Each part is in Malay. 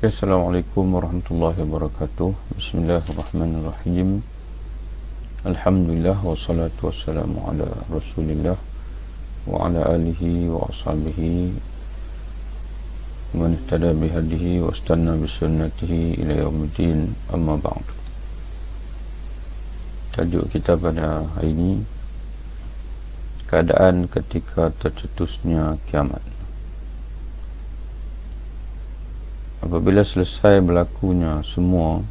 Assalamualaikum warahmatullahi wabarakatuh. Bismillahirrahmanirrahim. Alhamdulillah wassalatu wassalamu ala Rasulillah wa ala alihi wa ashabihi man ihtada bihadihi wa istanna bisunnatihi ila yaumiddin, amma ba'd. Tajuk kita pada hari ini, keadaan ketika tercetusnya kiamat. Apabila selesai berlakunya semua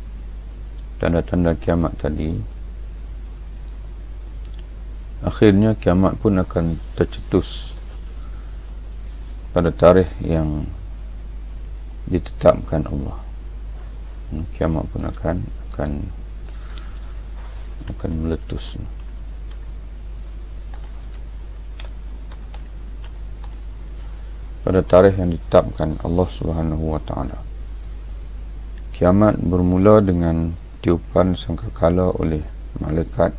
tanda-tanda kiamat tadi, akhirnya kiamat pun akan tercetus pada tarikh yang ditetapkan Allah. Kiamat pun akan meletus pada tarikh yang ditetapkan Allah Subhanahu wa taala. Kiamat bermula dengan tiupan sangkakala oleh malaikat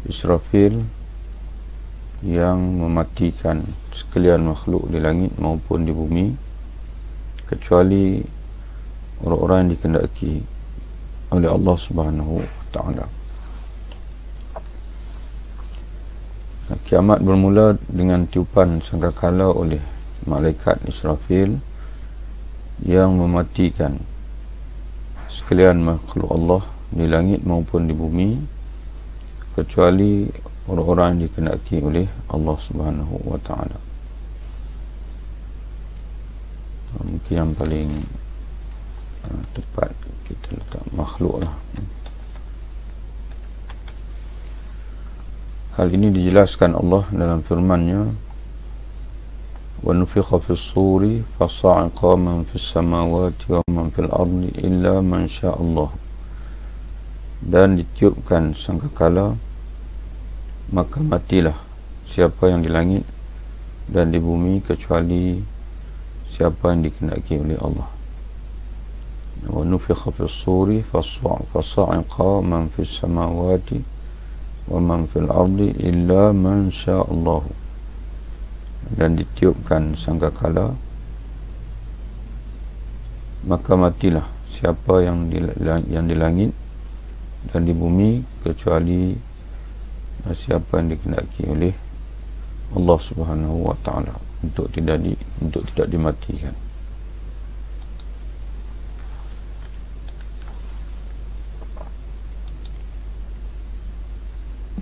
Israfil yang mematikan sekalian makhluk di langit maupun di bumi, kecuali orang-orang yang dikehendaki oleh Allah Subhanahu wa taala. Kiamat bermula dengan tiupan sangkakala oleh malaikat Israfil yang mematikan sekalian makhluk Allah di langit maupun di bumi, kecuali orang-orang yang dikehendaki oleh Allah Subhanahu wa taala. Mungkin yang paling tepat kita letak makhluk lah. Hal ini dijelaskan Allah dalam firman-Nya, وَنُفِخَ فِي الصُّورِ فَصَعِقَ مَنْ فِي السَّمَاوَاتِ وَمَنْ فِي الْأَرْضِ إِلَّا مَنْ شَاءَ اللَّهُ. Dan ditiupkan sangkakala, maka matilah siapa yang di langit dan di bumi, kecuali siapa yang dikehendaki oleh Allah. وَنُفِخَ فِي الصُّورِ فَصَعِقَ مَنْ فِي السَّمَاوَاتِ وَمَنْ فِي الْأَرْضِ إِلَّا مَنْ شَاءَ اللَّهُ. Dan ditiupkan sangkakala, maka matilah siapa yang di langit dan di bumi, kecuali siapa yang dikehendaki oleh Allah Subhanahu wa taala untuk tidak dimatikan.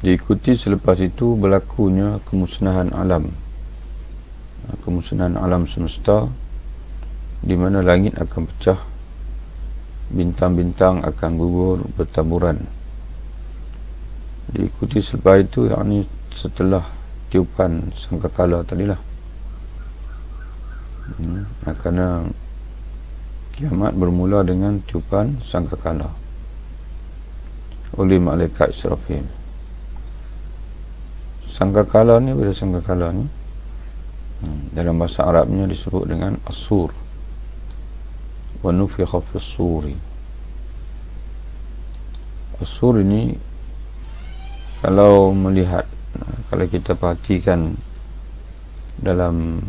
Diikuti selepas itu berlakunya kemusnahan alam semesta, di mana langit akan pecah, bintang-bintang akan gugur bertaburan. Diikuti selepas itu, yakni setelah tiupan sangkakala tadilah. Kerana kiamat bermula dengan tiupan sangkakala oleh malaikat Israfil. Sangkakala ni, pada sangkakala ni dalam bahasa Arabnya disebut dengan as-sur. Wa nufikha fi as-suri. As-sur ini, kalau kita perhatikan dalam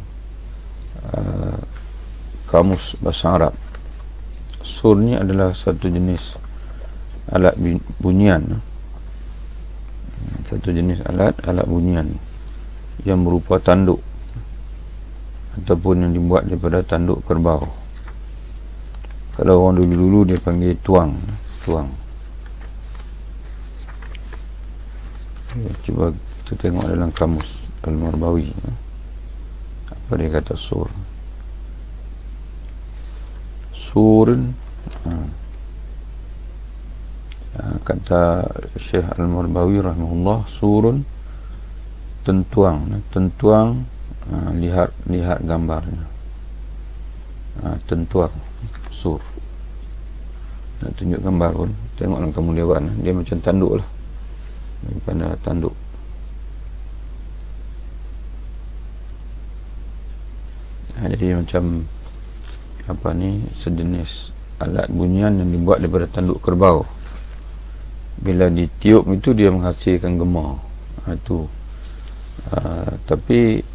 kamus bahasa Arab, sur ni adalah satu jenis alat bunyian, alat bunyian yang berupa tanduk ataupun yang dibuat daripada tanduk kerbau. Kalau orang dulu-dulu dia panggil tuang. Cuba kita tengok dalam kamus Al-Marbawi, apa dia kata sur. Kata Syekh Al-Marbawi rahimahullah, surun tentuang. Lihat gambarnya. Tentuang sur. Nak tunjuk gambar pun, tengoklah kamu lewat, dia macam tanduk lah, daripada tanduk. Jadi macam sejenis alat bunyian yang dibuat daripada tanduk kerbau. Bila ditiup itu, dia menghasilkan gema. Tapi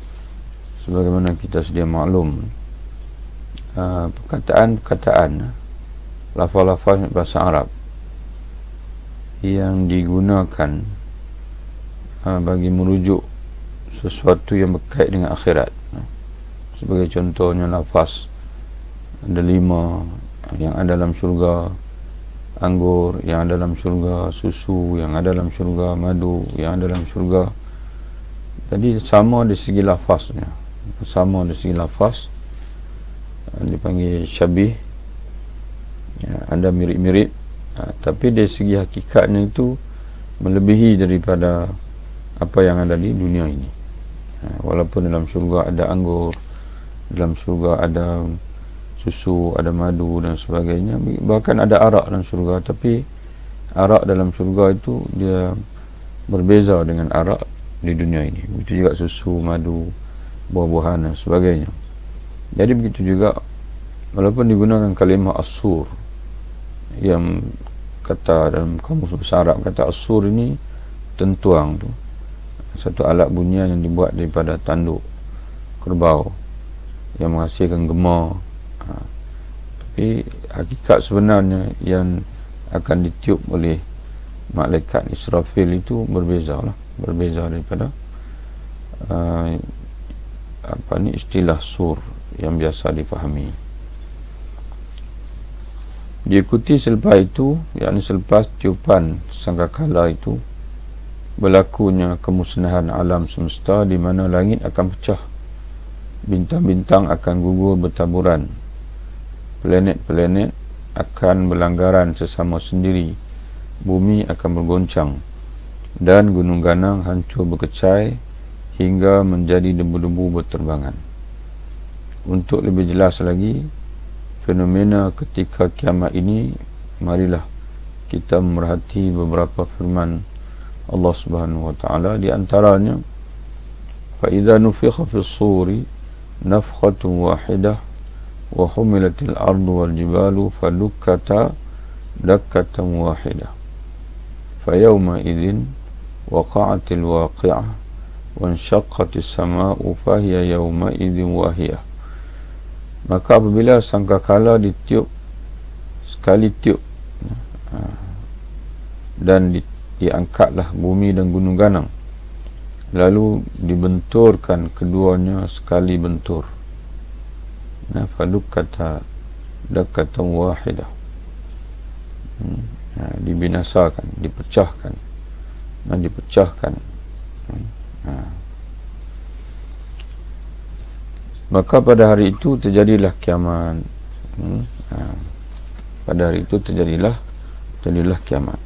sebagaimana kita sedia maklum, perkataan-perkataan, lafaz-lafaz bahasa Arab yang digunakan bagi merujuk sesuatu yang berkait dengan akhirat. Sebagai contohnya, lafaz ada 5 yang ada dalam syurga anggur, yang ada dalam syurga susu, yang ada dalam syurga madu, yang ada dalam syurga. Jadi sama dari segi lafaznya, sama dari segi lafaz, dipanggil syabih, ada mirip-mirip, tapi dari segi hakikatnya itu melebihi daripada apa yang ada di dunia ini. Walaupun dalam syurga ada anggur, dalam syurga ada susu, ada madu dan sebagainya, bahkan ada arak dalam syurga, tapi arak dalam syurga itu dia berbeza dengan arak di dunia ini. Begitu juga susu, madu, buah-buahan dan sebagainya. Jadi begitu juga, walaupun digunakan kalimah as-sur, yang kata dalam kamus bahasa Arab, kata as-sur ini tentuang tu, satu alat bunyian yang dibuat daripada tanduk kerbau yang menghasilkan gema. Tapi hakikat sebenarnya yang akan ditiup oleh malaikat Israfil itu berbeza daripada istilah sur yang biasa difahami. Diikuti selepas itu, yakni selepas tiupan sangkakala itu, berlakunya kemusnahan alam semesta, di mana langit akan pecah, bintang-bintang akan gugur bertaburan, planet-planet akan berlanggaran sesama sendiri, bumi akan bergoncang, dan gunung ganang hancur berkecai hingga menjadi debu-debu berterbangan. Untuk lebih jelas lagi fenomena ketika kiamat ini, marilah kita memerhati beberapa firman Allah Subhanahu wa taala, di antaranya fa idza nufikha fis suri nafkhatun wahidah wa humilatil ardu wal jibalu fadukkata dakkatan wahidah fa yawma idzin waqa'atil waqi'ah wa anshaqqatis samaa'u fa hiya yawma idzin wahiyah. Maka apabila sangkakala ditiup sekali tiup, dan diangkatlah bumi dan gunung ganang, lalu dibenturkan keduanya sekali bentur, fadukkata dakkatan wahidah, dibinasakan, dipecahkan. Maka pada hari itu terjadilah kiamat. Pada hari itu terjadilah kiamat.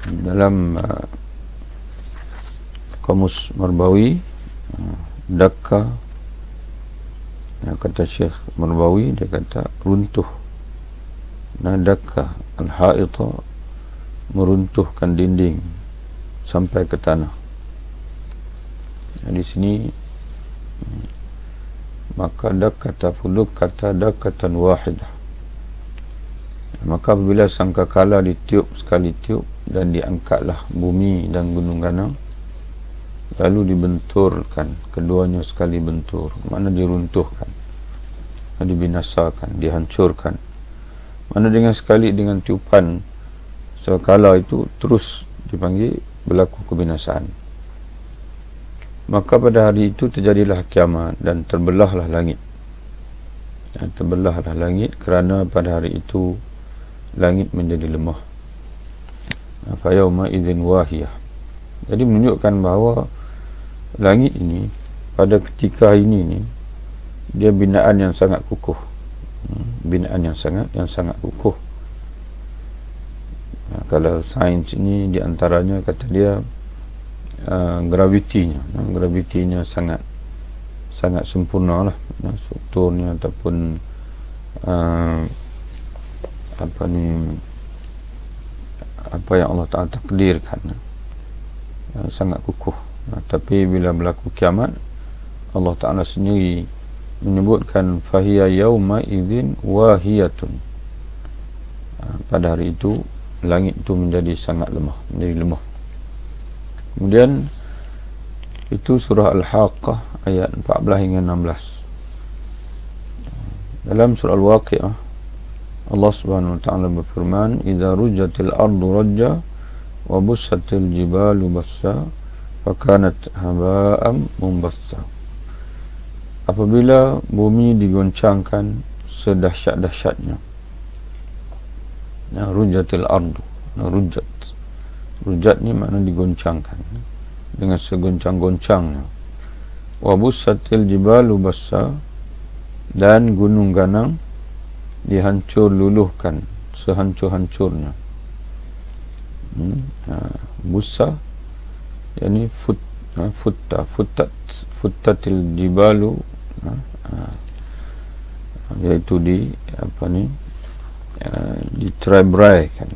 Dalam kamus Marbawi, dakka, kata Syekh Marbawi, dia kata runtuh. Dakka al-haita, meruntuhkan dinding sampai ke tanah. Di sini maka dakkata fuluk kata dakkatan wahidah. Maka apabila sangkakala ditiup sekali tiup, dan diangkatlah bumi dan gunung ganang, lalu dibenturkan keduanya sekali bentur, mana diruntuhkan, dibinasakan, dihancurkan, mana dengan sekali dengan tiupan sekala itu terus dipanggil berlaku kebinasaan. Maka pada hari itu terjadilah kiamat dan terbelahlah langit. Kerana pada hari itu langit menjadi lemah. Fa yauma idzin wahiyah. Jadi menunjukkan bahawa langit ini pada ketika ini ni, dia binaan yang sangat kukuh. Binaan yang sangat kukuh. Kalau sains ini di antaranya kata dia gravitinya sangat sempurna lah, strukturnya ataupun apa yang Allah Ta'ala takdirkan. sangat kukuh. Tapi bila berlaku kiamat, Allah Ta'ala sendiri menyebutkan fahiya yauma idzin wahiyatun. Pada hari itu langit itu menjadi sangat lemah, menjadi lemah. Kemudian itu surah Al-Haqqah ayat 14 hingga 16. Dalam surah Al-Waqi'ah Allah Subhanahu wa taala berfirman, "Idza rujjatil ardu rajja wa bussatil jibalu bassa fa kanat haba'an mumbassa." Apabila bumi digoncangkan sedahsyat-dahsyatnya. Rujjatil ardu. Rujat ni makna digoncangkan dengan segoncang-goncangnya. Wa bussatil jibalu bassa, dan gunung ganang dihancur luluhkan sehancur-hancurnya. Bussa yakni futtatil jibalu, iaitu diterai-berai kan.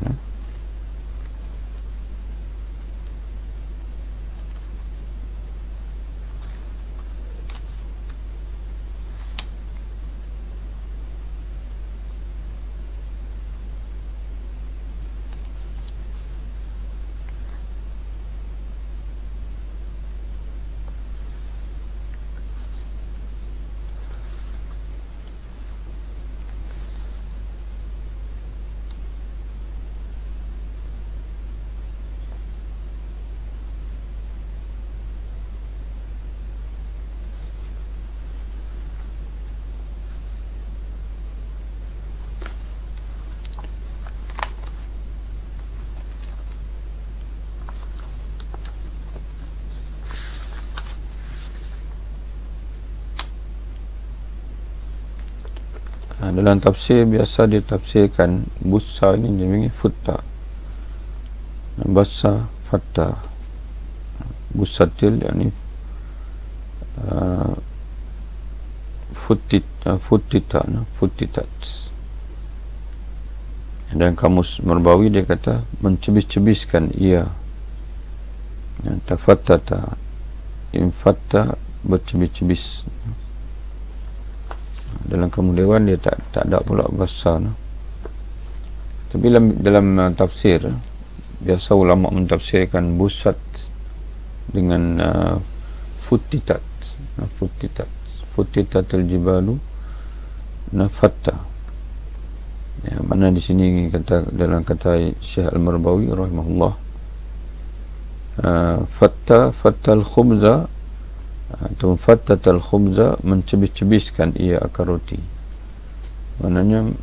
Dalam tafsir biasa ditafsirkan bussa ini jadi futta, bassa fatta. Bussatil yakni futtitat. Dan kamus Marbawi dia kata mencebis-cebiskan ia. Tafattata, infatta, bercebis-cebis. Dalam kamu dewan dia tak ada pula bahasa. Tapi dalam tafsir biasa ulama mentafsirkan busat dengan futtitatul jibalu nafatta. Mana di sini kata dalam kata Syekh Al-Marbawi rahimahullah, fattal khubza atau fattatal khubza, mencebis-cebiskan ia akar roti. Maknanya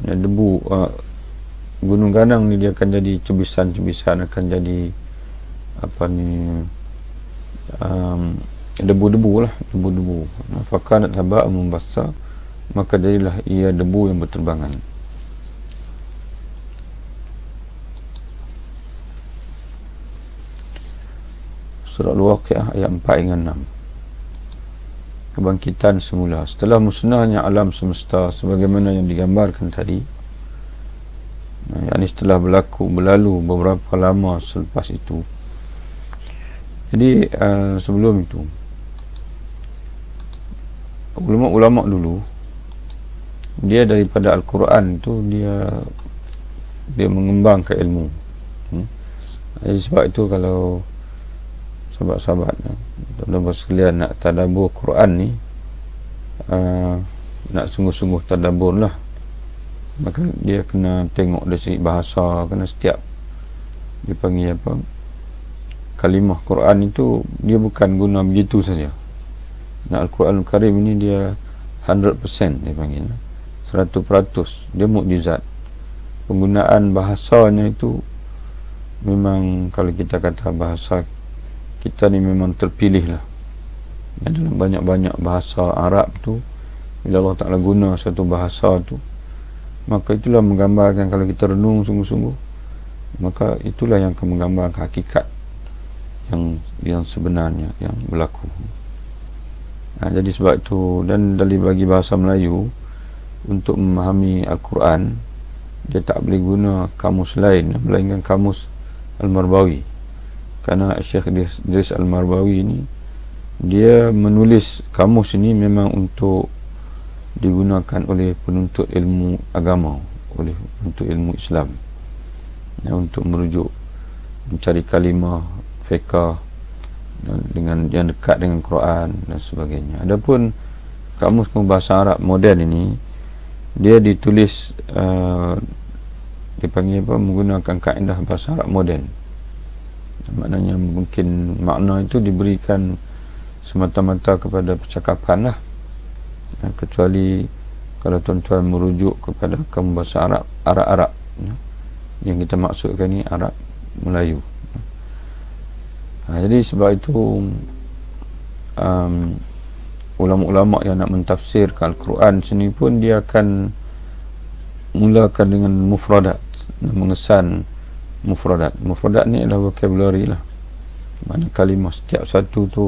debu gunung ganang ni dia akan jadi cebisan-cebisan, akan jadi debu-debu lah, debu-debu. Fakanat haba'an mumbassa, maka jadilah ia debu yang berterbangan. Surah Al-Waqi'ah ayat 4 hingga 6. Kebangkitan semula setelah musnahnya alam semesta sebagaimana yang digambarkan tadi, yakni setelah berlalu beberapa lama selepas itu. Jadi sebelum itu ulama-ulama dulu dia daripada Al-Quran itu dia mengembangkan ilmu. Jadi sebab itu kalau sahabat-sahabat teman-teman sekalian nak tadabbur Quran ni, nak sungguh-sungguh tadabbur lah, maka dia kena tengok dari segi bahasa, kena setiap dipanggil kalimah Quran itu dia bukan guna begitu saja. Nah, Al-Quran Al-Karim ini dia 100% dia panggil, 100% dia mukjizat. Penggunaan bahasanya itu memang, kalau kita kata bahasa kita ni memang terpilih lah. Dalam banyak-banyak bahasa Arab tu, bila Allah Ta'ala guna satu bahasa tu, maka itulah menggambarkan, kalau kita renung sungguh-sungguh, maka itulah yang akan menggambarkan hakikat yang sebenarnya yang berlaku. Jadi sebab itu, dan dari bagi bahasa Melayu untuk memahami Al-Quran, dia tak boleh guna kamus lain melainkan kamus Al-Marbawi. Kerana Syekh Idris Al-Marbawi ni, dia menulis kamus ini memang untuk digunakan oleh penuntut ilmu agama, oleh penuntut ilmu Islam, untuk merujuk, mencari kalimah fiqh dengan yang dekat dengan Quran dan sebagainya. Adapun kamus bahasa Arab moden ini, dia ditulis dipanggil apa, menggunakan kaedah bahasa Arab moden. Maknanya mungkin makna itu diberikan semata-mata kepada percakapan lah, kecuali kalau tuan-tuan merujuk kepada kamus bahasa Arab, Arab yang kita maksudkan ni Arab Melayu. Jadi sebab itu ulama-ulama yang nak mentafsirkan Al-Quran sini pun dia akan mulakan dengan mufradat, mengesan mufradat. Mufradat ni adalah vocabulary lah, mana kalimah setiap satu tu.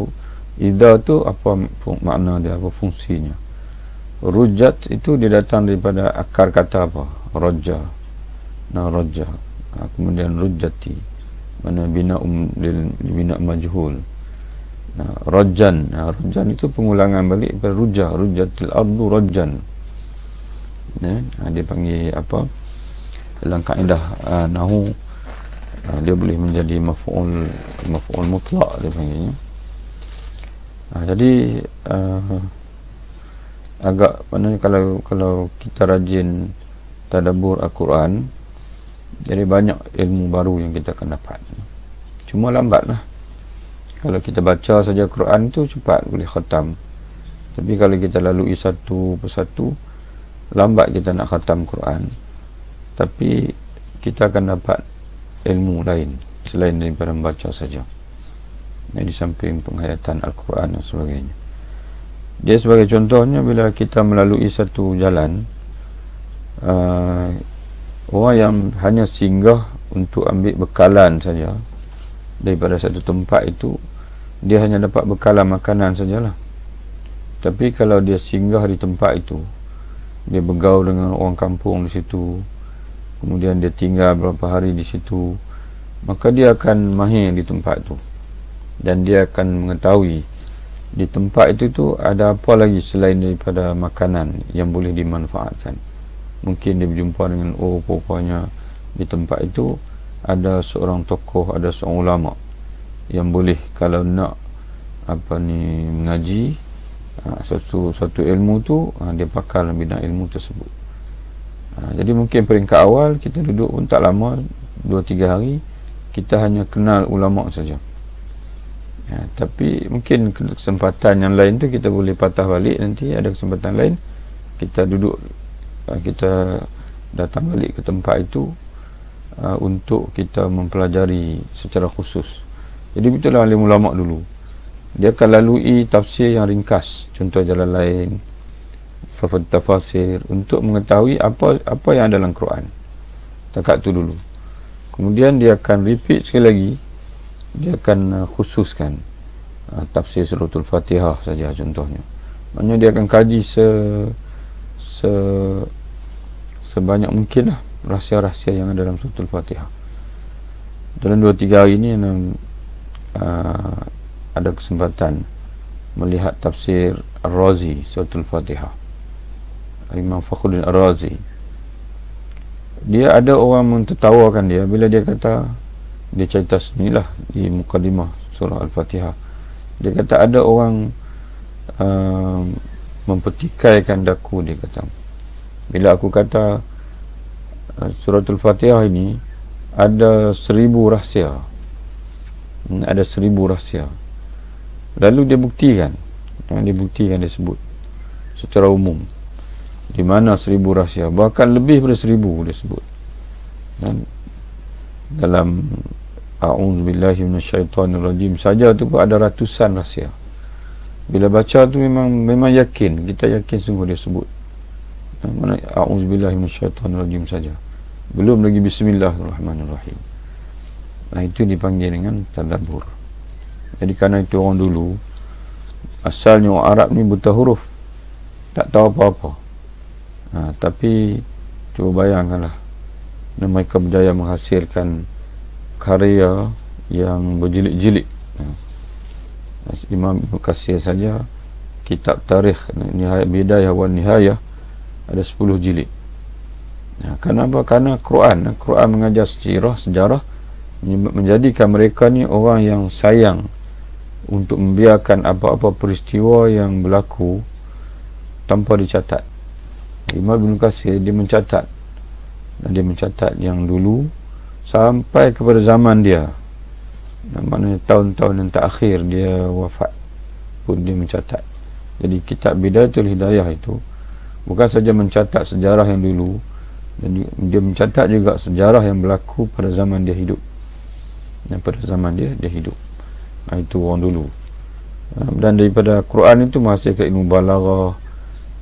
Idza tu apa makna dia, apa fungsinya. Rujat itu dia datang daripada akar kata apa, raja, raja. Kemudian rujati, mana bina bina majhul. Rajan, rajan itu pengulangan balik daripada rujah, rujatil ardu rajan. Dia panggil apa, dalam kaedah nahwu, dia boleh menjadi maf'ul mutlak dia panggilnya. Jadi agak mana, kalau kita rajin tadabbur Al-Quran, jadi banyak ilmu baru yang kita akan dapat. Cuma lambatlah. Kalau kita baca saja Quran tu cepat boleh khatam, tapi kalau kita lalui satu persatu, lambat kita nak khatam Quran. Tapi kita akan dapat ilmu lain selain daripada membaca saja, di samping penghayatan Al-Quran dan sebagainya. Dia sebagai contohnya, bila kita melalui satu jalan, orang yang hanya singgah untuk ambil bekalan saja daripada satu tempat itu, dia hanya dapat bekalan makanan sajalah. Tapi kalau dia singgah di tempat itu, dia bergaul dengan orang kampung di situ, kemudian dia tinggal beberapa hari di situ, maka dia akan mahir di tempat itu, dan dia akan mengetahui di tempat itu tu ada apa lagi selain daripada makanan yang boleh dimanfaatkan. Mungkin dia berjumpa dengan rupanya di tempat itu ada seorang tokoh, ada seorang ulama yang boleh, kalau nak mengaji satu ilmu tu, dia pakar dalam bidang ilmu tersebut. Jadi mungkin peringkat awal kita duduk pun tak lama, 2-3 hari, kita hanya kenal ulama saja. Tapi mungkin kesempatan yang lain tu kita boleh patah balik. Nanti ada kesempatan lain kita duduk, kita datang balik ke tempat itu untuk kita mempelajari secara khusus. Jadi begitulah alim ulama dulu, dia akan lalui tafsir yang ringkas, contoh jalan lain, tafsir, untuk mengetahui apa yang ada dalam Quran. Takat tu dulu. Kemudian dia akan repeat sekali lagi, dia akan khususkan tafsir suratul Fatihah saja contohnya. Maknanya dia akan kaji sebanyak mungkin lah rahsia-rahsia yang ada dalam suratul Fatihah. Dalam 2-3 hari ini ada kesempatan melihat tafsir Ar-Razi suratul Fatihah, Imam Fakhruddin Ar-Razi. Dia ada orang mentertawakan dia bila dia kata, dia cerita sendirilah di mukadimah surah Al-Fatihah, dia kata ada orang mempertikaikan daku. Dia kata, bila aku kata suratul Fatihah ini ada 1000 rahsia, ada 1000 rahsia, lalu dia buktikan, dia sebut secara umum di mana 1000 rahsia, bahkan lebih daripada 1000 dia sebut. Dan dalam a'udzubillahi minasyaitonirrajim saja tu pun ada ratusan rahsia. Bila baca tu memang yakin, kita yakin sungguh dia sebut. Mana a'udzubillahi minasyaitonirrajim saja, belum lagi bismillahirrahmanirrahim. Itu dipanggil dengan tadabbur. Jadi kerana itu orang dulu asalnya orang Arab ni buta huruf, tak tahu apa-apa. Tapi cuba bayangkanlah, mereka berjaya menghasilkan karya yang berjilid-jilid. Imam Ibn Katsir saja kitab tarikh Nihayah Bidayah wa Nihayah ada 10 jilid. Kenapa? Karena Quran mengajar sejarah menjadikan mereka ni orang yang sayang untuk membiarkan apa-apa peristiwa yang berlaku tanpa dicatat. Imam Ibn Katsir dia mencatat, dan dia mencatat yang dulu sampai kepada zaman dia, maknanya tahun-tahun yang terakhir dia wafat pun dia mencatat. Jadi kitab Bidayatul Hidayah itu bukan saja mencatat sejarah yang dulu, dan dia mencatat juga sejarah yang berlaku pada zaman dia hidup. Dan pada zaman dia hidup, itu orang dulu. Dan daripada Quran itu menghasilkan ilmu balaghah,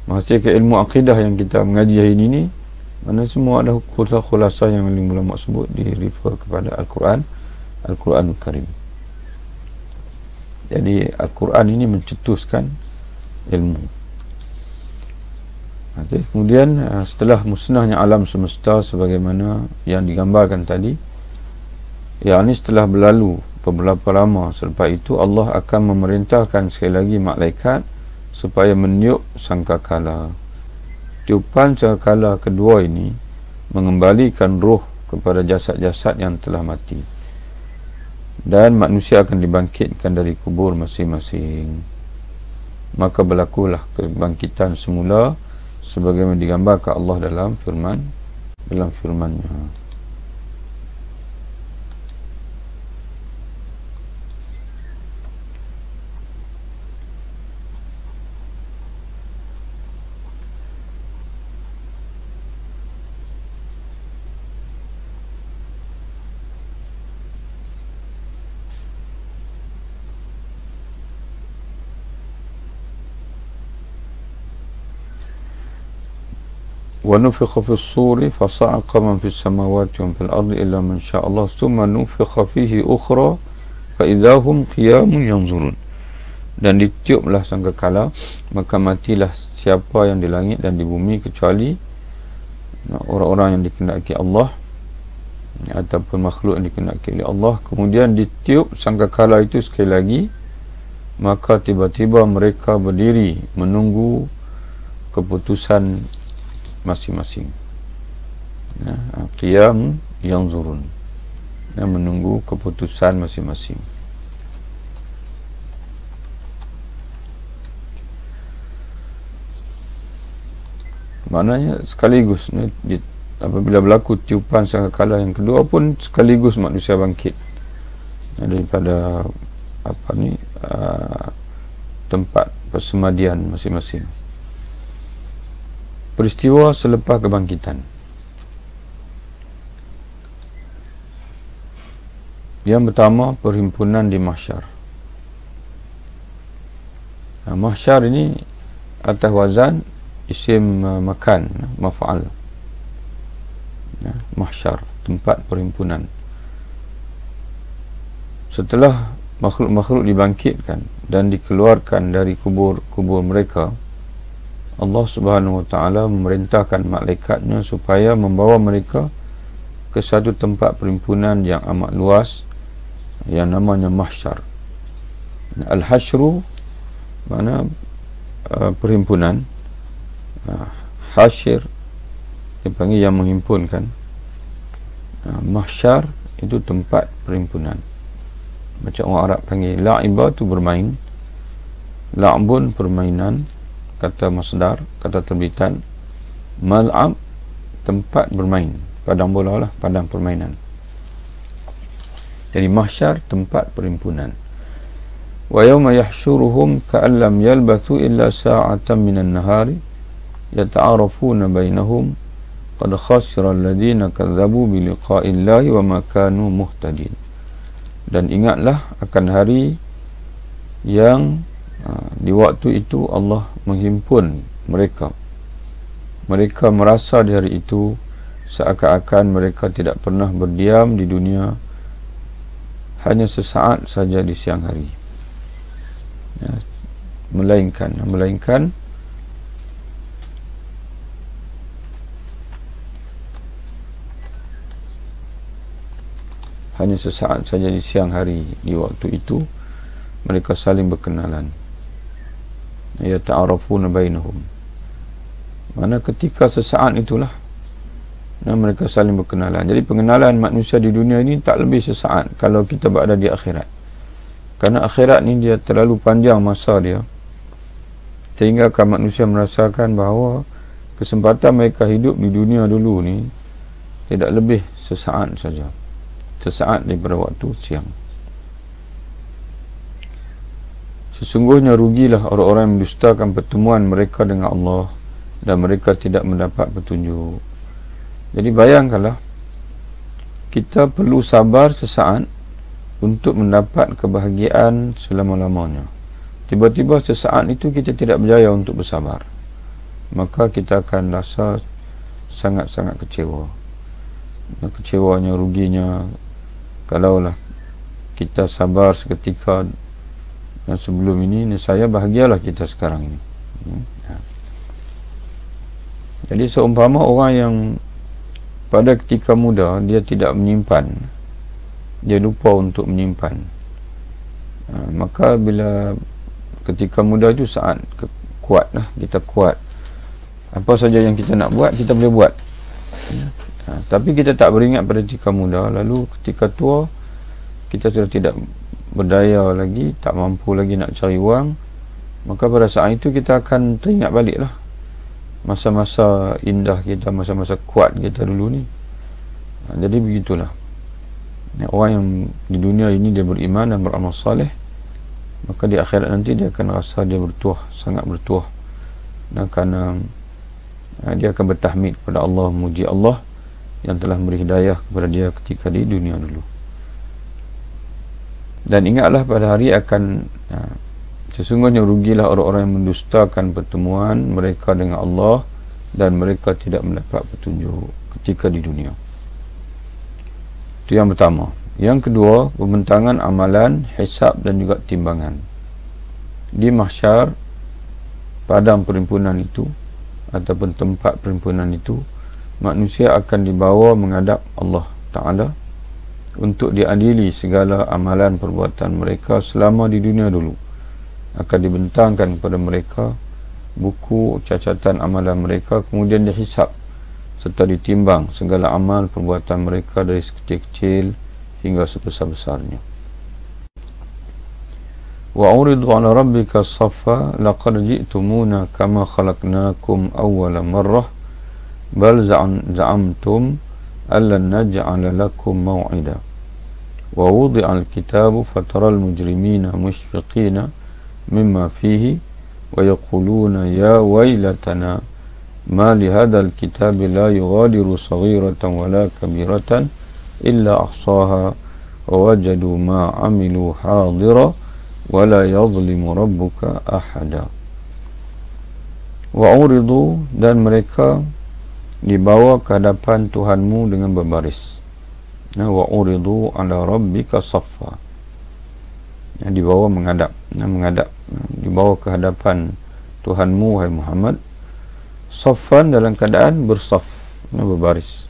menghasilkan ilmu akidah yang kita mengaji hari ini ni, mana semua ada khulasa yang ulama sebut di refer kepada Al-Quran, Al-Quranul Karim. Jadi Al-Quran ini mencetuskan ilmu. Okay. Kemudian setelah musnahnya alam semesta sebagaimana yang digambarkan tadi, yakni setelah berlalu beberapa lama selepas itu, Allah akan memerintahkan sekali lagi malaikat supaya meniup sangkakala. Tiupan sangkakala kedua ini mengembalikan roh kepada jasad-jasad yang telah mati, dan manusia akan dibangkitkan dari kubur masing-masing. Maka berlakulah kebangkitan semula sebagaimana digambarkan Allah dalam firman-Nya. ونفخ في الصور فصعق من في السماوات ومن في الأرض إلا من شاء الله ثم نفخ فيه أخرى فإذا هم قيام ينظرون. Dan ditiuplah sangkakala, maka matilah siapa yang di langit dan di bumi kecuali orang-orang yang dikehendaki Allah ataupun makhluk yang dikehendaki oleh Allah. Kemudian ditiup sangkakala itu sekali lagi, maka tiba-tiba mereka berdiri menunggu keputusan masing-masing. Qiyam yanzurun, menunggu keputusan masing-masing. Maknanya sekaligus apabila berlaku tiupan sangkakala yang kedua pun sekaligus manusia bangkit daripada tempat persemadian masing-masing. Peristiwa selepas kebangkitan. Yang pertama, perhimpunan di mahsyar. Mahsyar ini atas wazan isim makan, maf'al. Mahsyar, tempat perhimpunan. Setelah makhluk-makhluk dibangkitkan dan dikeluarkan dari kubur-kubur mereka, Allah Subhanahu Wa Taala memerintahkan malaikatnya supaya membawa mereka ke satu tempat perhimpunan yang amat luas yang namanya mahsyar. Al-hasyru mana perhimpunan, hasyir dipanggil yang menghimpunkan, mahsyar itu tempat perhimpunan. Macam orang Arab panggil la'iba tu bermain, la'bun permainan, kata masdar, kata terbitan. Mal'ab tempat bermain, padang bola lah, padang permainan. Jadi mahsyar tempat perhimpunan. Wa yawma yahsyuruhum ka'an lam yalbathu illa sa'atan minan nahari yata'arafuna bainahum qad khasira alladhina kadzabu bi liqa'illahi wa ma kanu muhtadin. Dan ingatlah akan hari yang di waktu itu Allah menghimpun mereka. Mereka merasa di hari itu seakan-akan mereka tidak pernah berdiam di dunia hanya sesaat saja di siang hari, melainkan hanya sesaat saja di siang hari. Di waktu itu mereka saling berkenalan. Yata'arafuna bainahum. Mana ketika sesaat itulah mereka saling berkenalan. Jadi pengenalan manusia di dunia ini tak lebih sesaat kalau kita berada di akhirat. Karena akhirat ni dia terlalu panjang masa dia, sehingga manusia merasakan bahawa kesempatan mereka hidup di dunia dulu ni tidak lebih sesaat saja, sesaat daripada waktu siang. Sesungguhnya rugilah orang-orang yang mendustakan pertemuan mereka dengan Allah dan mereka tidak mendapat petunjuk. Jadi bayangkanlah, kita perlu sabar sesaat untuk mendapat kebahagiaan selama-lamanya. Tiba-tiba sesaat itu kita tidak berjaya untuk bersabar, maka kita akan rasa sangat-sangat kecewa. Kecewanya, ruginya, kalaulah kita sabar seketika dan sebelum ini, saya bahagialah kita sekarang ini. Jadi seumpama orang yang pada ketika muda dia tidak menyimpan, dia lupa untuk menyimpan, maka bila ketika muda itu saat kuatlah, kita kuat, apa saja yang kita nak buat kita boleh buat. Tapi kita tak beringat pada ketika muda, lalu ketika tua kita sudah tidak berdaya lagi, tak mampu lagi nak cari wang, maka pada saat itu kita akan teringat baliklah masa-masa indah kita, masa-masa kuat kita dulu ni. Jadi begitulah orang yang di dunia ini dia beriman dan beramal saleh, maka di akhirat nanti dia akan rasa dia bertuah, sangat bertuah, dan kerana dia akan bertahmid kepada Allah, memuji Allah yang telah memberi hidayah kepada dia ketika di dunia dulu. Dan ingatlah pada hari akan sesungguhnya rugilah orang-orang yang mendustakan pertemuan mereka dengan Allah dan mereka tidak mendapat petunjuk ketika di dunia. Itu yang pertama. Yang kedua, pembentangan amalan, hisab dan juga timbangan. Di mahsyar, padang perhimpunan itu ataupun tempat perhimpunan itu, manusia akan dibawa menghadap Allah Ta'ala untuk diadili segala amalan perbuatan mereka selama di dunia dulu. Akan dibentangkan kepada mereka buku catatan amalan mereka, kemudian dihisab serta ditimbang segala amal perbuatan mereka dari sekecil-kecil hingga sebesar-besarnya. Wa uridu ala rabbika saffa laqad ji'tumuna kama khalaqnakum awwala marrah bal za'amtum allan naj'ala lakum maw'ida wa wudi'a al-kitabu fataral mujrimina mushfiqina mimma fihi wa yaquluna ya waylatana ma li hadzal kitabi la yughadiru saghiratan wala kabiratan illa ahsaha wa wajadu ma amilu hadira wala yadhlimu rabbuka ahada. Wa uridu, dan mereka dibawa ke hadapan Tuhanmu dengan berbaris. Wa uridu ala rabbika saffa, dibawa menghadap, dibawa ke hadapan Tuhanmu wahai Muhammad, saffan, dalam keadaan bersaf, berbaris.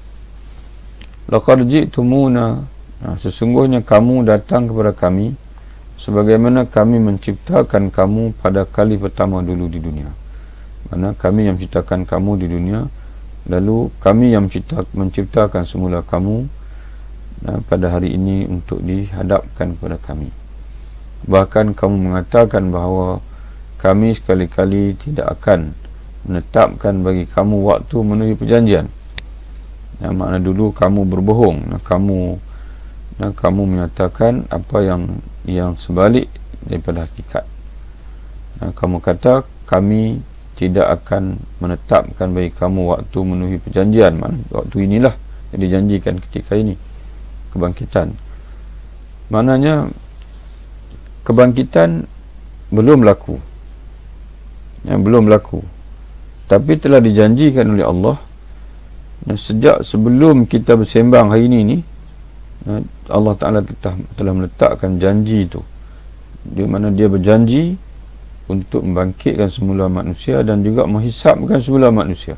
Laqad ji'tumuna, sesungguhnya kamu datang kepada kami sebagaimana kami menciptakan kamu pada kali pertama dulu di dunia. Mana kami yang menciptakan kamu di dunia, lalu kami yang menciptakan semula kamu pada hari ini untuk dihadapkan kepada kami. Bahkan kamu mengatakan bahawa kami sekali-kali tidak akan menetapkan bagi kamu waktu memenuhi perjanjian. Makna dulu kamu berbohong, kamu menyatakan apa yang sebalik daripada hakikat. Kamu kata kami tidak akan menetapkan bagi kamu waktu memenuhi perjanjian. Waktu inilah yang dijanjikan ketika ini, kebangkitan. Maknanya kebangkitan belum berlaku, belum berlaku, tapi telah dijanjikan oleh Allah. Sejak sebelum kita bersembang hari ini Allah Ta'ala telah meletakkan janji itu, di mana dia berjanji untuk membangkitkan semula manusia dan juga menghisapkan semula manusia.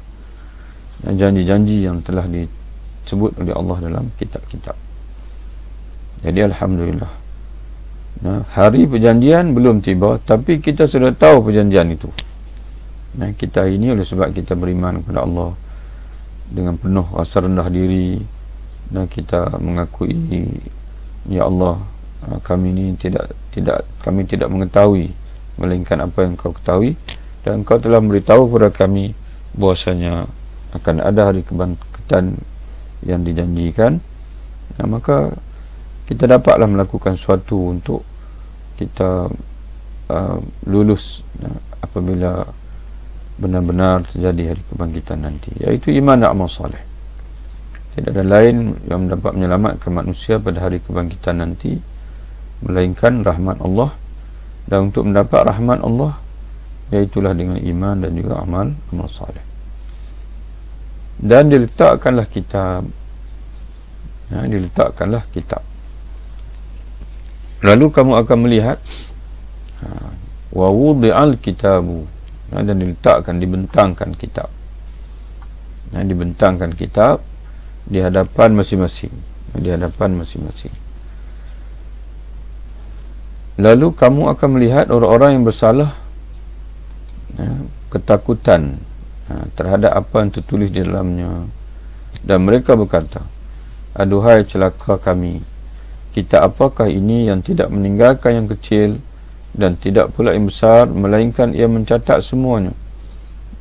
Janji-janji yang telah disebut oleh Allah dalam kitab-kitab. Jadi alhamdulillah, hari perjanjian belum tiba, tapi kita sudah tahu perjanjian itu. Kita ini oleh sebab kita beriman kepada Allah dengan penuh rasa rendah diri, dan kita mengakui, ya Allah, kami ini kami tidak mengetahui melainkan apa yang Kau ketahui, dan Kau telah memberitahu kepada kami bahwasanya akan ada hari kebangkitan yang dijanjikan. Maka kita dapatlah melakukan sesuatu untuk kita lulus apabila benar-benar terjadi hari kebangkitan nanti, yaitu iman dan amal saleh. Tidak ada lain yang dapat menyelamatkan manusia pada hari kebangkitan nanti melainkan rahmat Allah. Dan untuk mendapat rahmat Allah, yaitulah dengan iman dan juga amal saleh. Dan diletakkanlah kitab, lalu kamu akan melihat wa wudi'al kitabu, dan diletakkan, dibentangkan kitab, dibentangkan kitab di hadapan masing-masing, lalu kamu akan melihat orang-orang yang bersalah ketakutan terhadap apa yang tertulis di dalamnya, dan mereka berkata, aduhai celaka kami, kita apakah ini yang tidak meninggalkan yang kecil dan tidak pula yang besar, melainkan ia mencatat semuanya,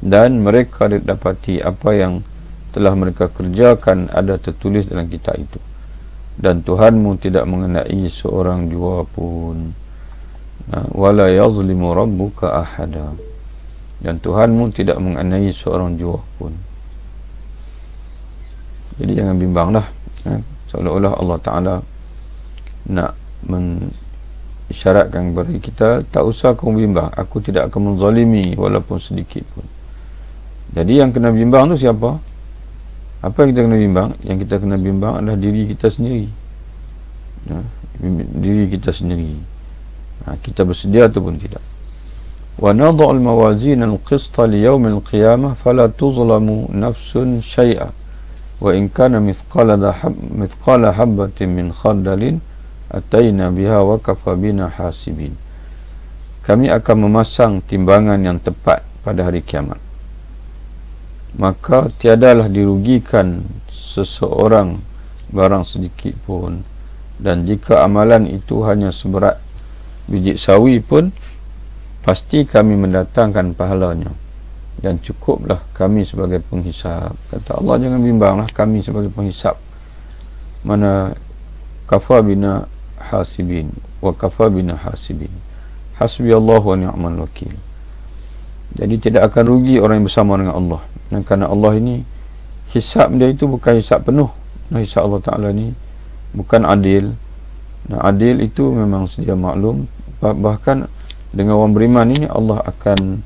dan mereka dapati apa yang telah mereka kerjakan ada tertulis dalam kitab itu, dan Tuhanmu tidak mengenai seorang jua pun, wala yazlimu rabbuka ahada, dan Tuhanmu tidak mengenai seorang jua pun. Jadi jangan bimbanglah, seolah-olah Allah Ta'ala nak isyaratkan kepada kita, tak usah kamu bimbang, aku tidak akan menzalimi walaupun sedikit pun. Jadi yang kena bimbang tu siapa? Apa yang kita kena bimbang? Yang kita kena bimbang adalah diri kita sendiri, diri kita sendiri. Kita bersedia ataupun tidak. Wa nadha'ul mawazin al-qista li yawmil qiyamah fala tuzlamu nafsun syai'a wa in kana mithqala habbatin min khardalin ataina biha wa kafa bina hasibin. Kami akan memasang timbangan yang tepat pada hari kiamat, maka tiadalah dirugikan seseorang barang sedikit pun, dan jika amalan itu hanya seberat biji sawi pun, pasti kami mendatangkan pahalanya, dan cukuplah kami sebagai penghisap. Kata Allah, jangan bimbanglah, kami sebagai penghisap. Mana kafa bina hasibin wa kafa bina hasibin, hasbi Allah wa ni'mal wakil. Jadi tidak akan rugi orang yang bersama dengan Allah, kerana Allah ini hisab dia itu bukan hisab penuh. Hisab Allah Ta'ala ni bukan adil. Adil itu memang sedia maklum, bahkan dengan orang beriman ini Allah akan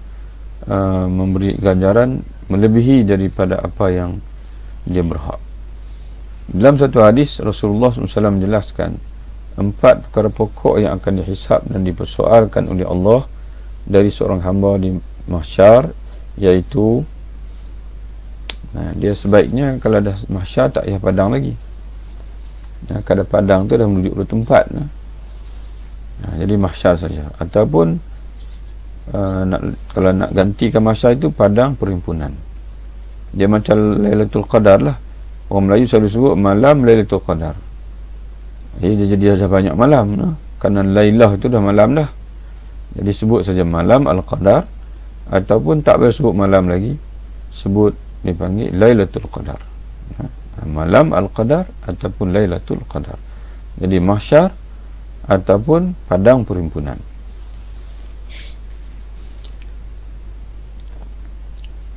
memberi ganjaran melebihi daripada apa yang dia berhak. Dalam satu hadis Rasulullah SAW menjelaskan 4 perkara pokok yang akan dihisab dan dipersoalkan oleh Allah dari seorang hamba di mahsyar, iaitu dia sebaiknya kalau dah mahsyar tak payah padang lagi. Kalau padang tu dah menuju ke tempat, jadi mahsyar saja. Ataupun kalau nak gantikan mahsyar itu padang perhimpunan. Dia macam Lailatul Qadar lah. Orang Melayu selalu sebut malam Lailatul Qadar. Jadi dia dah banyak malam, kerana Lailah itu dah malam dah. Jadi sebut saja malam Al-Qadar, ataupun tak boleh sebut malam lagi, sebut dipanggil Lailatul Qadar. Malam Al-Qadar ataupun Lailatul Qadar. Jadi mahsyar ataupun padang perhimpunan.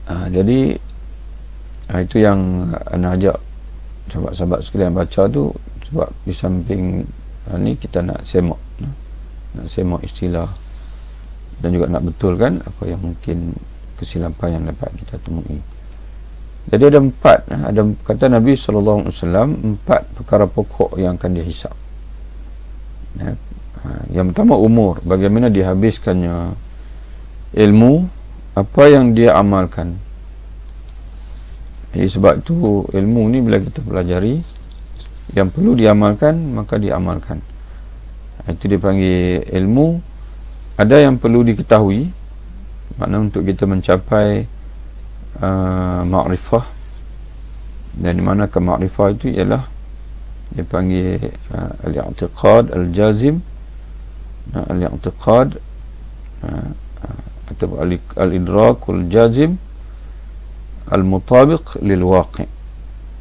Jadi itu yang anak ajak sahabat-sahabat sekalian baca tu, sebab di samping ni kita nak semak, istilah, dan juga nak betulkan apa yang mungkin kesilapan yang dapat kita temui. Jadi ada 4, ada kata Nabi SAW 4 perkara pokok yang akan dihisap. Yang pertama umur, bagaimana dihabiskannya ilmu, apa yang dia amalkan. Jadi sebab itu ilmu ni bila kita pelajari, yang perlu diamalkan maka diamalkan. Itu dipanggil ilmu. Ada yang perlu diketahui, makna untuk kita mencapai ma'rifah. Dan di mana ke ma'rifah itu ialah dipanggil al-i'tiqad al-jazim, al-i'tiqad atau al-idrak al-jazim al-mutabiq lil waqi'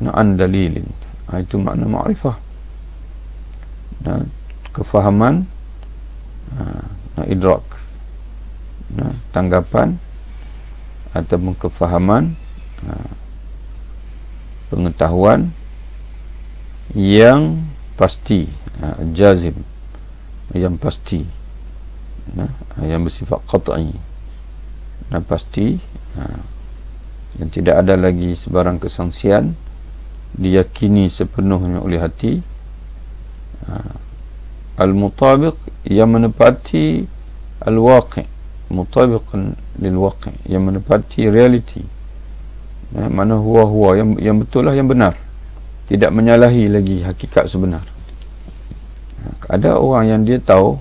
an dalilin. Itu makna ma'rifah. Kefahaman, idrak, tanggapan ataupun kefahaman, pengetahuan yang pasti, jazim, yang pasti, yang bersifat qat'i, pasti, yang tidak ada lagi sebarang kesangsian, diyakini sepenuhnya oleh hati. Al-mutabiq, yang menepati al-waqi', mutabiqan lil-waqi', yang menepati realiti. Mana huwa yang betul lah, yang benar, tidak menyalahi lagi hakikat sebenar. Ada orang yang dia tahu,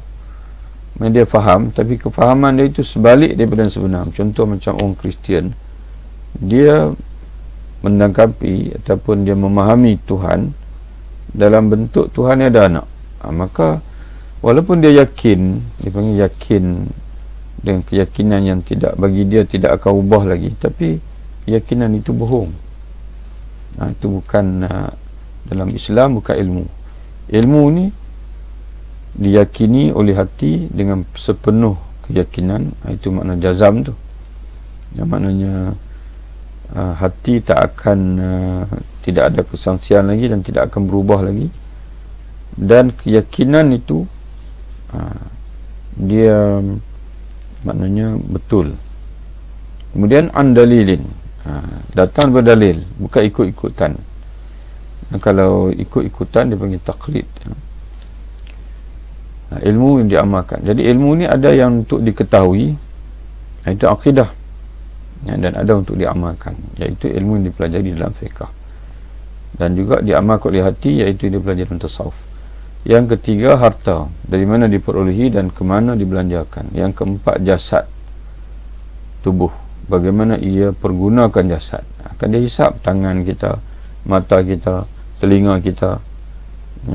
dia faham, tapi kefahaman dia itu sebalik daripada yang sebenar. Contoh macam orang Kristian, dia mendangkapi ataupun dia memahami Tuhan dalam bentuk Tuhan yang ada anak. Maka walaupun dia yakin, dia panggil yakin dengan keyakinan yang tidak, bagi dia tidak akan ubah lagi, tapi keyakinan itu bohong. Itu bukan dalam Islam, bukan ilmu. Ilmu ni diyakini oleh hati dengan sepenuh keyakinan. Itu makna jazam tu. Yang maknanya hati tak akan tidak ada kesangsian lagi dan tidak akan berubah lagi. Dan keyakinan itu dia maknanya betul. Kemudian andalilin, datang berdalil, bukan ikut-ikutan. Kalau ikut-ikutan dia panggil taklid. Ilmu yang diamalkan. Jadi ilmu ni ada yang untuk diketahui, itu akidah, dan ada untuk diamalkan, iaitu ilmu yang dipelajari dalam fiqh, dan juga diamalkan oleh hati, iaitu dia belajar dalam tasawuf. Yang ketiga, harta, dari mana diperolehi dan ke mana dibelanjakan. Yang keempat, jasad, tubuh, bagaimana ia pergunakan jasad. Akan dia hisap tangan kita, mata kita, telinga kita,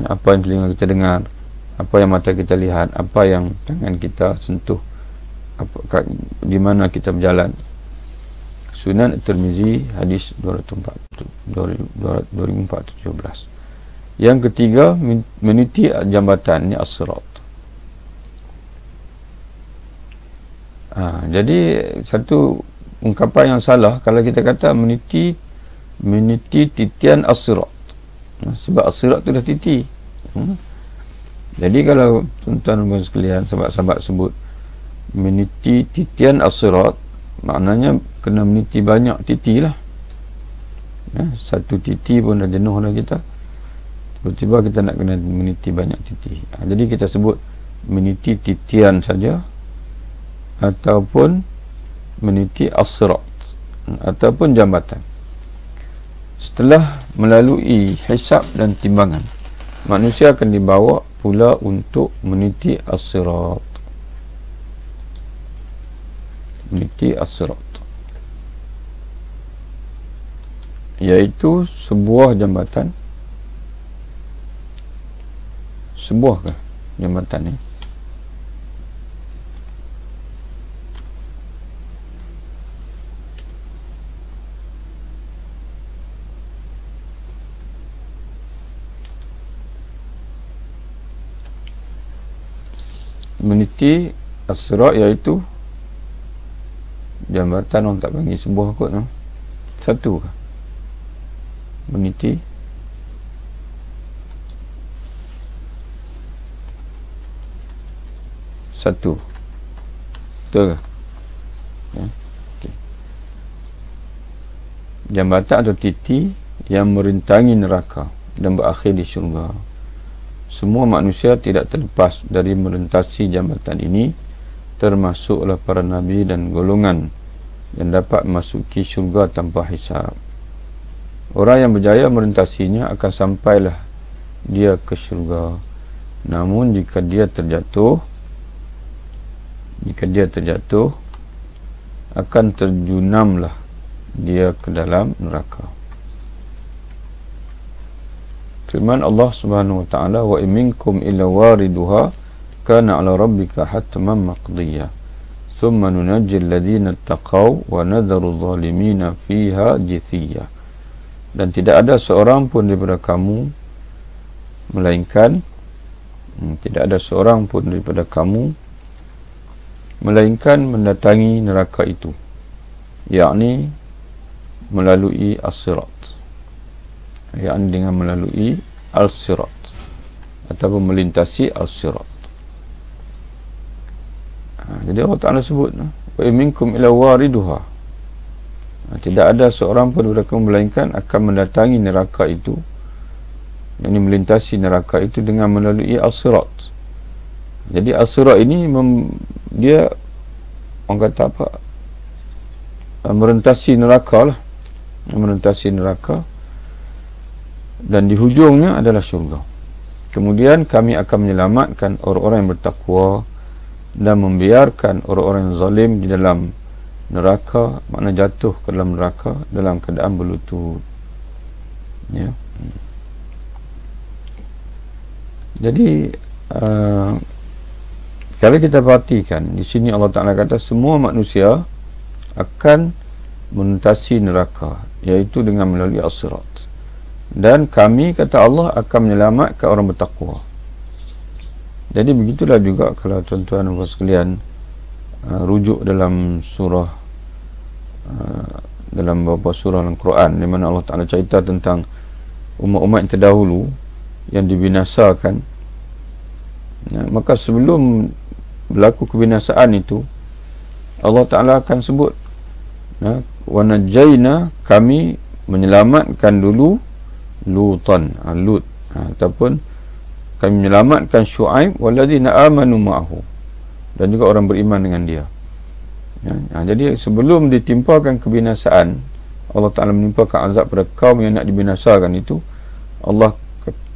apa yang telinga kita dengar, apa yang mata kita lihat, apa yang tangan kita sentuh, di mana kita berjalan. Sunan At-Tirmizi, hadis 2417. Yang ketiga, meniti jambatan, ni as-sirat. Jadi satu ungkapan yang salah kalau kita kata meniti titian as-sirat. Sebab as-sirat tu dah titi. Jadi kalau tuan-tuan dan sekalian, sahabat-sahabat sebut meniti titian as-sirat, maknanya kena meniti banyak titi lah. Satu titi pun dah jenuh dah kita. Tiba-tiba kita nak kena meniti banyak titi. Jadi kita sebut meniti titian saja, ataupun meniti as-sirat, ataupun jambatan. Setelah melalui hisab dan timbangan, manusia akan dibawa pula untuk meniti as-sirat. Meniti as-sirat, iaitu sebuah jambatan. Sebuah ke jambatan ni? Meniti as-sirat, iaitu jambatan. Orang tak panggil sebuah kot, no? Satu ke? Meniti satu, betul ke? Okay. Jambatan atau titi yang merintangi neraka dan berakhir di syurga. Semua manusia tidak terlepas dari melintasi jambatan ini, termasuklah para nabi dan golongan yang dapat memasuki syurga tanpa hisab. Orang yang berjaya melintasinya akan sampailah dia ke syurga. Namun jika dia terjatuh akan terjunamlah dia ke dalam neraka. Firman Allah Subhanahu wa taala, wa minkum illa wariduha kana 'ala rabbika hatman maqdiyya thumma nunajji alladhina ittaqaw wa nadharu adh-dhalimina fiha jithiyya. Dan tidak ada seorang pun daripada kamu melainkan mendatangi neraka itu, yakni melalui as-sirat, yakni dengan melalui al-sirat ataupun melintasi al-sirat. Jadi Allah Ta'ala sebut, wa minkum ila wariduha, tidak ada seorang pun daripada kamu melainkan akan mendatangi neraka itu, yakni melintasi neraka itu dengan melalui al-sirat. Jadi al-sirat ini dia orang kata apa, merentasi neraka lah, merentasi neraka, dan di hujungnya adalah syurga. Kemudian kami akan menyelamatkan orang-orang yang bertakwa dan membiarkan orang-orang yang zalim di dalam neraka, makna jatuh ke dalam neraka dalam keadaan berlutut, ya. Jadi kalau kita perhatikan di sini Allah Ta'ala kata semua manusia akan menentasi neraka, iaitu dengan melalui as-sirat. Dan kami, kata Allah, akan menyelamatkan orang bertakwa. Jadi begitulah juga kalau tuan-tuan dan puan sekalian rujuk dalam surah, dalam beberapa surah dalam Quran, di mana Allah Ta'ala cerita tentang umat-umat yang terdahulu yang dibinasakan, ya, maka sebelum berlaku kebinasaan itu Allah Ta'ala akan sebut, ya, wa najjayna, kami menyelamatkan dulu Lutan, Lut, ataupun kami menyelamatkan Syuaib walladzina amanu ma'ahu, dan juga orang beriman dengan dia, ya. Jadi sebelum ditimpakan kebinasaan, Allah Ta'ala menimpakan azab pada kaum yang nak dibinasakan itu, Allah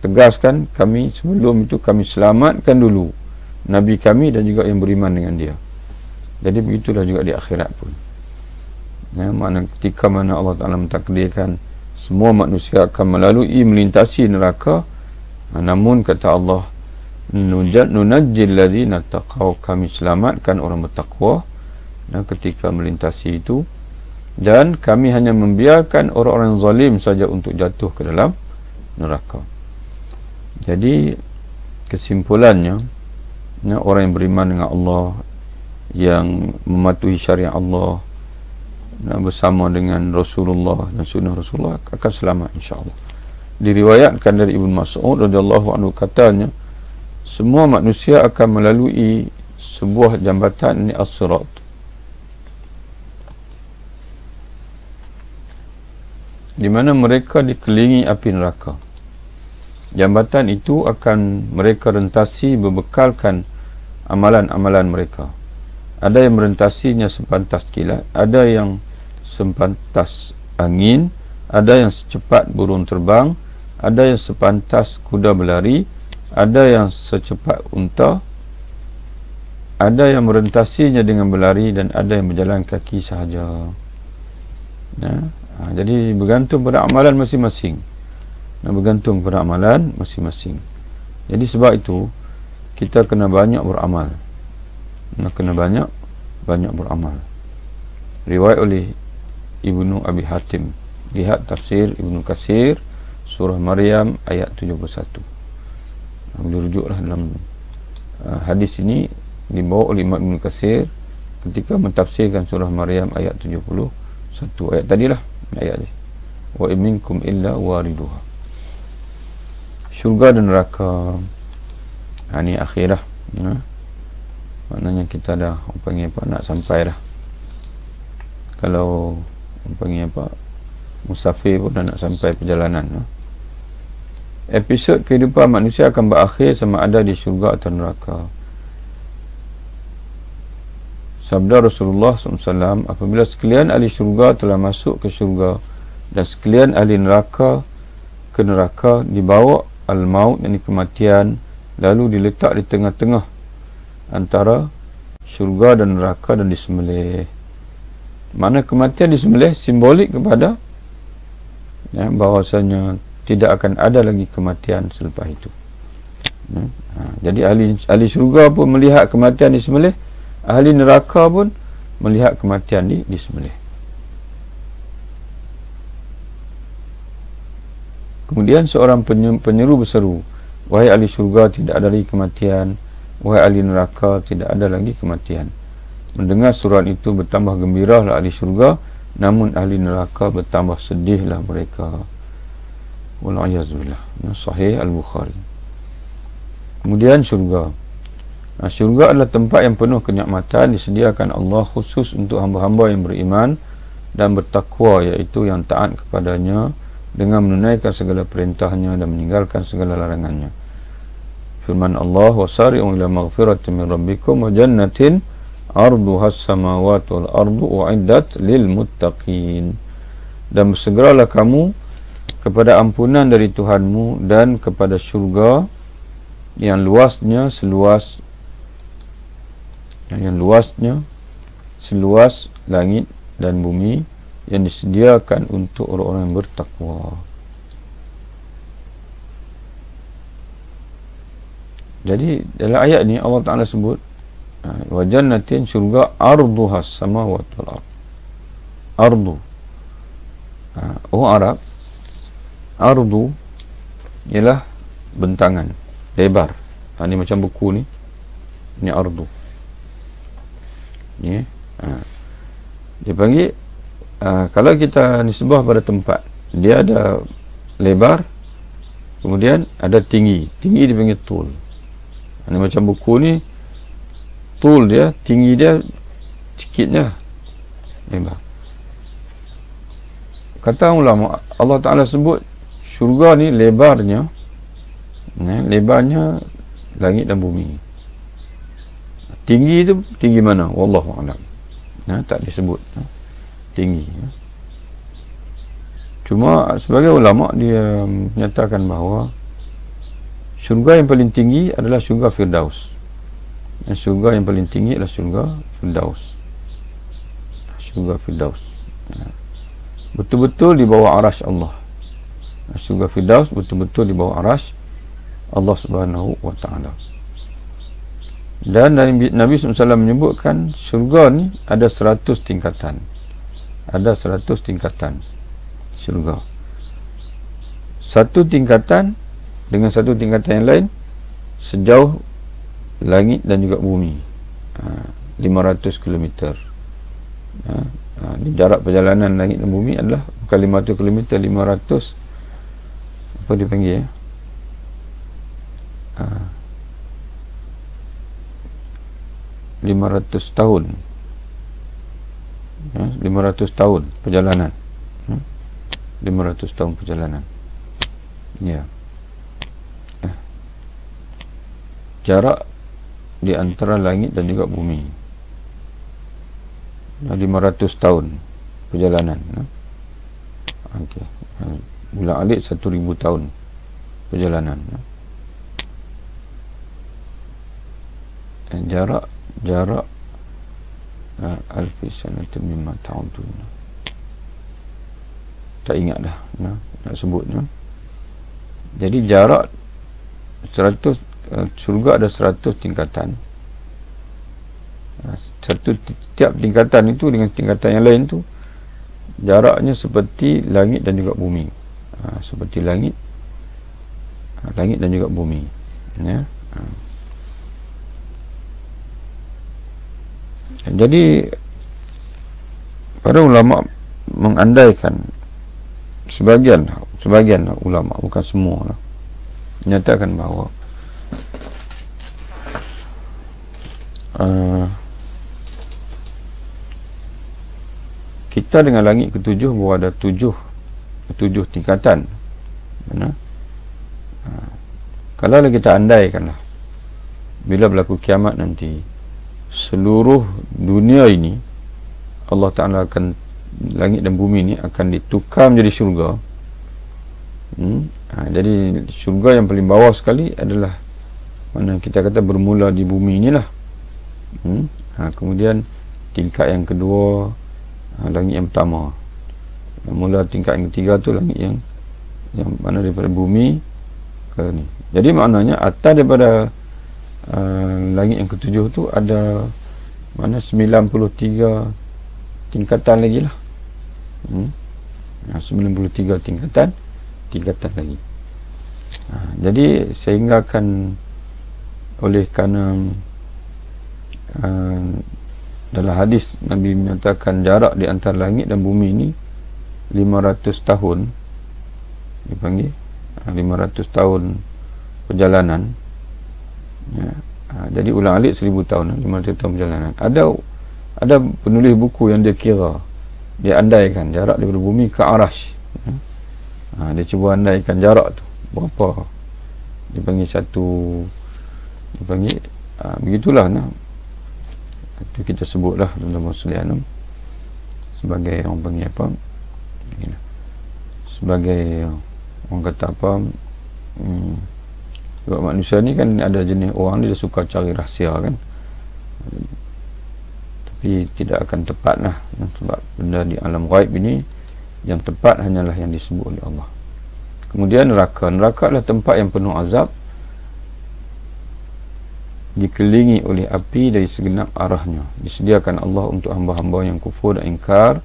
tegaskan kami sebelum itu kami selamatkan dulu Nabi kami dan juga yang beriman dengan dia. Jadi begitulah juga di akhirat pun, ya, makna ketika mana Allah Ta'ala mentakdirkan semua manusia akan melalui melintasi neraka, namun kata Allah, nunajjil ladzina taqaw, kami selamatkan orang bertakwa, dan ketika melintasi itu, dan kami hanya membiarkan orang-orang zalim saja untuk jatuh ke dalam neraka. Jadi kesimpulannya, ya, orang yang beriman dengan Allah, yang mematuhi syariat Allah, bersama dengan Rasulullah dan sunnah Rasulullah, akan selamat insya-Allah. Diriwayatkan dari Ibnu Mas'ud radhiyallahu anhu katanya, semua manusia akan melalui sebuah jambatan, ini as-sirat, di mana mereka dikelilingi api neraka. Jambatan itu akan mereka rentasi berbekalkan amalan-amalan mereka. Ada yang merentasinya sepantas kilat, ada yang sepantas angin, ada yang secepat burung terbang, ada yang sepantas kuda berlari, ada yang secepat unta, ada yang merentasinya dengan berlari, dan ada yang berjalan kaki sahaja, ya. Jadi bergantung pada amalan masing-masing, bergantung pada amalan masing-masing. Jadi sebab itu kita kena banyak beramal, banyak beramal. Riwayat oleh Ibnu Abi Hatim, lihat tafsir Ibnu Katsir surah Maryam ayat 71. Boleh rujuklah dalam hadis ini dibawa oleh Imam Ibnu Katsir ketika mentafsirkan surah Maryam ayat 71. Ayat tadilah ayat ni, wa minkum illa wariduha, syurga dan neraka. Ini akhirah, ya. Maknanya kita dah panggil apa, nak sampai dah. Kalau panggil apa, musafir pun dah nak sampai perjalanan, ya. Episod kehidupan manusia akan berakhir sama ada di syurga atau neraka. Sabda Rasulullah SAW, apabila sekalian ahli syurga telah masuk ke syurga dan sekalian ahli neraka ke neraka, dibawa al-maut, yakni kematian, lalu diletak di tengah-tengah antara syurga dan neraka dan disembelih. Mana kematian disembelih simbolik kepada bahawasanya tidak akan ada lagi kematian selepas itu. Jadi ahli syurga pun melihat kematian disembelih, ahli neraka pun melihat kematian disembelih. Kemudian seorang penyeru berseru, wahai ahli syurga, tidak ada lagi kematian, wahai ahli neraka, tidak ada lagi kematian. Mendengar surat itu bertambah gembiralah ahli syurga, namun ahli neraka bertambah sedihlah mereka. Wal'ayazubillah. Sahih Al-Bukhari. Kemudian syurga. Syurga adalah tempat yang penuh kenikmatan, disediakan Allah khusus untuk hamba-hamba yang beriman dan bertakwa, iaitu yang taat kepadanya dengan menunaikan segala perintahnya dan meninggalkan segala larangannya. Firman Allah, wasari'u ila maghfiratin min rabbikum wa jannatin arduha as-samawati wal ardu u'iddat lil muttaqin. Dan bersegeralah kamu kepada ampunan dari Tuhanmu dan kepada syurga yang luasnya seluas langit dan bumi, yang disediakan untuk orang-orang yang bertakwa. Jadi dalam ayat ni Allah Ta'ala sebut wa jannatin, syurga, arduha samawati wal ard. Ardu, orang Arab, ardu ialah bentangan, lebar. Ni macam buku ni ardu ni. Dia panggil kalau kita nisbah pada tempat, dia ada lebar, kemudian ada tinggi dipanggil tul. Ini macam buku ni, tul dia, tinggi dia sikitnya lebar. Kata ulama, Allah Ta'ala sebut syurga ni lebarnya langit dan bumi. Tinggi tu tinggi mana? Wallahu a'lam. Tak disebut tinggi. Cuma sebagai ulama dia menyatakan bahawa syurga yang paling tinggi adalah syurga Firdaus. Syurga yang paling tinggi adalah syurga Firdaus. Syurga Firdaus betul-betul di bawah arasy Allah. Syurga Firdaus betul-betul di bawah arasy Allah Subhanahu wa taala. Dan Nabi SAW menyebutkan syurga ni ada 100 tingkatan. Ada 100 tingkatan syurga. Satu tingkatan dengan satu tingkatan yang lain sejauh langit dan juga bumi, 500 km. Jarak perjalanan langit dan bumi adalah bukan 500 km, 500 apa dipanggil 500 tahun, 500 tahun perjalanan, 500 tahun perjalanan. Jarak di antara langit dan juga bumi, 500 tahun perjalanan. Okey. Bulan alik 1000 tahun perjalanan. Dan jarak alfi sanatin mimma ta'udun. Tak ingat dah nak sebutnya. Jadi jarak 100, syurga ada 100 tingkatan. Setiap tingkatan itu dengan tingkatan yang lain tu jaraknya seperti langit dan juga bumi. Seperti langit dan juga bumi. Jadi para ulama mengandaikan, sebagian ulama, bukan semua lah, menyatakan bahawa kita dengan langit ketujuh bahawa ada tujuh tingkatan. Kalau kita andaikanlah bila berlaku kiamat nanti, seluruh dunia ini Allah Ta'ala akan, langit dan bumi ini akan ditukar menjadi syurga, Jadi syurga yang paling bawah sekali adalah mana kita kata bermula di bumi inilah. Kemudian tingkat yang kedua, langit yang pertama. Mula tingkat yang ketiga tu langit yang mana daripada bumi ke ni. Jadi maknanya atas daripada langit yang ketujuh tu ada mana 93 tingkatan lagi lah. 93 tingkatan lagi. Jadi sehingga akan oleh kerana dalam hadis Nabi menyatakan jarak di antara langit dan bumi ini 500 tahun dipanggil 500 tahun perjalanan, ya. Jadi ulang alik 1000 tahun, 500 tahun perjalanan. Ada penulis buku yang dia kira, dia andaikan jarak daripada bumi ke Arash, ya. Dia cuba andaikan jarak tu berapa, dipanggil begitulah nah. Itu kita sebutlah dalam Muslim sebagai orang panggil apa, sebagai orang kata apa, sebab manusia ni kan ada jenis orang dia suka cari rahsia kan, tapi tidak akan tepat lah, sebab benda di alam ghaib ini yang tepat hanyalah yang disebut oleh Allah. Kemudian neraka adalah tempat yang penuh azab, dikelilingi oleh api dari segenap arahnya, disediakan Allah untuk hamba-hamba yang kufur dan ingkar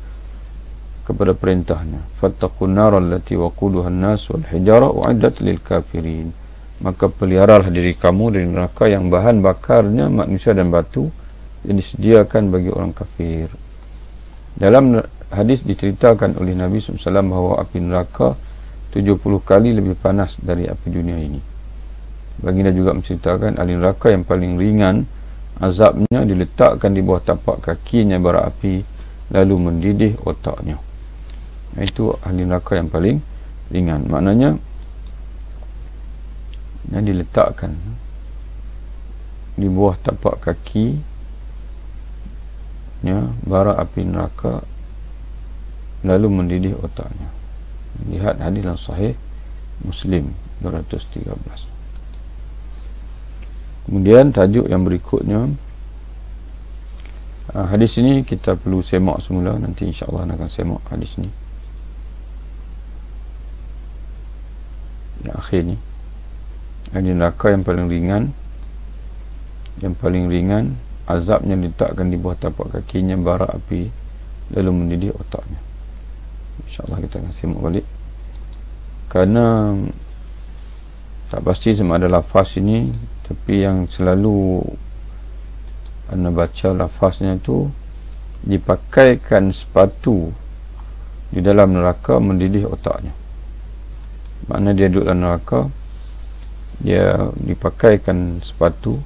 kepada perintahnya. Fattaqun nar allati waquduha an-nas wal hijara u'iddat lil kafirin. Maka peliharalah diri kamu dari neraka yang bahan bakarnya manusia dan batu, yang disediakan bagi orang kafir. Dalam hadis diceritakan oleh Nabi SAW bahawa api neraka 70 kali lebih panas dari api dunia ini. Baginda juga menceritakan ahli neraka yang paling ringan azabnya diletakkan di bawah tapak kakinya bara api lalu mendidih otaknya. Itu ahli neraka yang paling ringan. Maknanya yang diletakkan di bawah tapak kaki bara api neraka lalu mendidih otaknya. Lihat hadis yang sahih Muslim 213. Kemudian tajuk yang berikutnya, hadis ini kita perlu semak semula, nanti insya-Allah akan semak hadis ini yang akhir ni. Ahli neraka yang paling ringan azabnya diletakkan di bawah tapak kakinya bara api lalu mendidih otaknya. InsyaAllah kita akan semak balik, kerana tak pasti sama ada lafaz ini, tapi yang selalu anda baca lafaznya tu dipakaikan sepatu di dalam neraka mendidih otaknya. Makna dia duduk dalam neraka, dia dipakaikan sepatu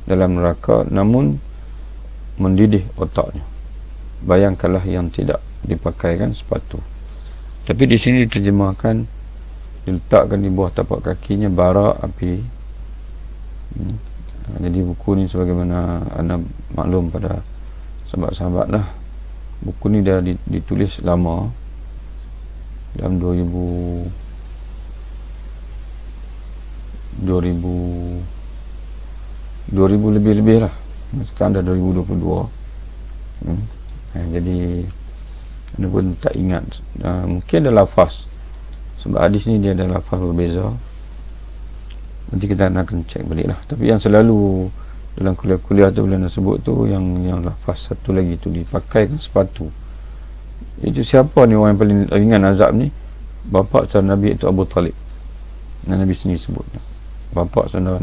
dalam neraka namun mendidih otaknya. Bayangkanlah yang tidak dipakaikan sepatu. Tapi di sini diterjemahkan diletakkan di bawah tapak kakinya bara api. Jadi buku ni sebagaimana anda maklum pada sahabat-sahabat lah, buku ni dah ditulis lama, dalam 2000 lebih lah. Sekarang dah 2022. Jadi anda pun tak ingat, mungkin ada lafaz, sebab hadis ni dia ada lafaz berbeza. Nanti kita akan cek balik lah. Tapi yang selalu dalam kuliah-kuliah tu bila nak sebut tu, yang lafaz satu lagi tu dipakaikan sepatu. Itu siapa ni orang yang paling ringan azab ni? Bapa saudara Nabi itu Abu Talib. Dan Nabi sendiri sebutnya, bapa saudara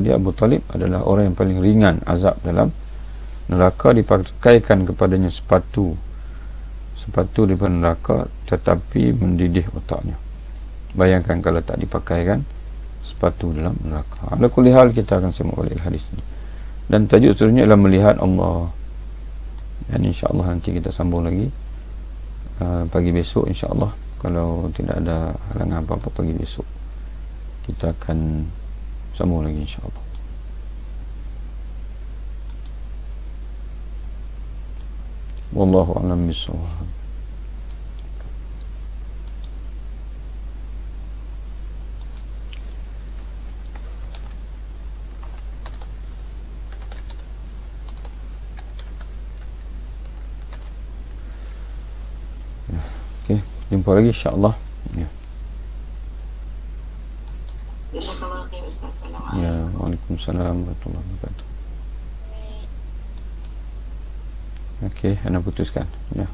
dia Abu Talib adalah orang yang paling ringan azab dalam neraka, dipakaikan kepadanya sepatu daripada neraka tetapi mendidih otaknya. Bayangkan kalau tak dipakaikan sepatu dalam neraka. Ala kulli hal kita akan semak balik hadis ini. Dan tajuk seterusnya adalah melihat Allah. Dan insya-Allah nanti kita sambung lagi pagi besok insya-Allah. Kalau tidak ada halangan apa-apa pagi besok, kita akan sambung lagi insya-Allah. Wallahu a'lam bishawab. Jumpa lagi insya-Allah. Ya. Jazakallah khair Ustaz. Ya, Assalamualaikum. waalaikumsalam warahmatullahi wabarakatuh. Okey, anda putuskan. Ya.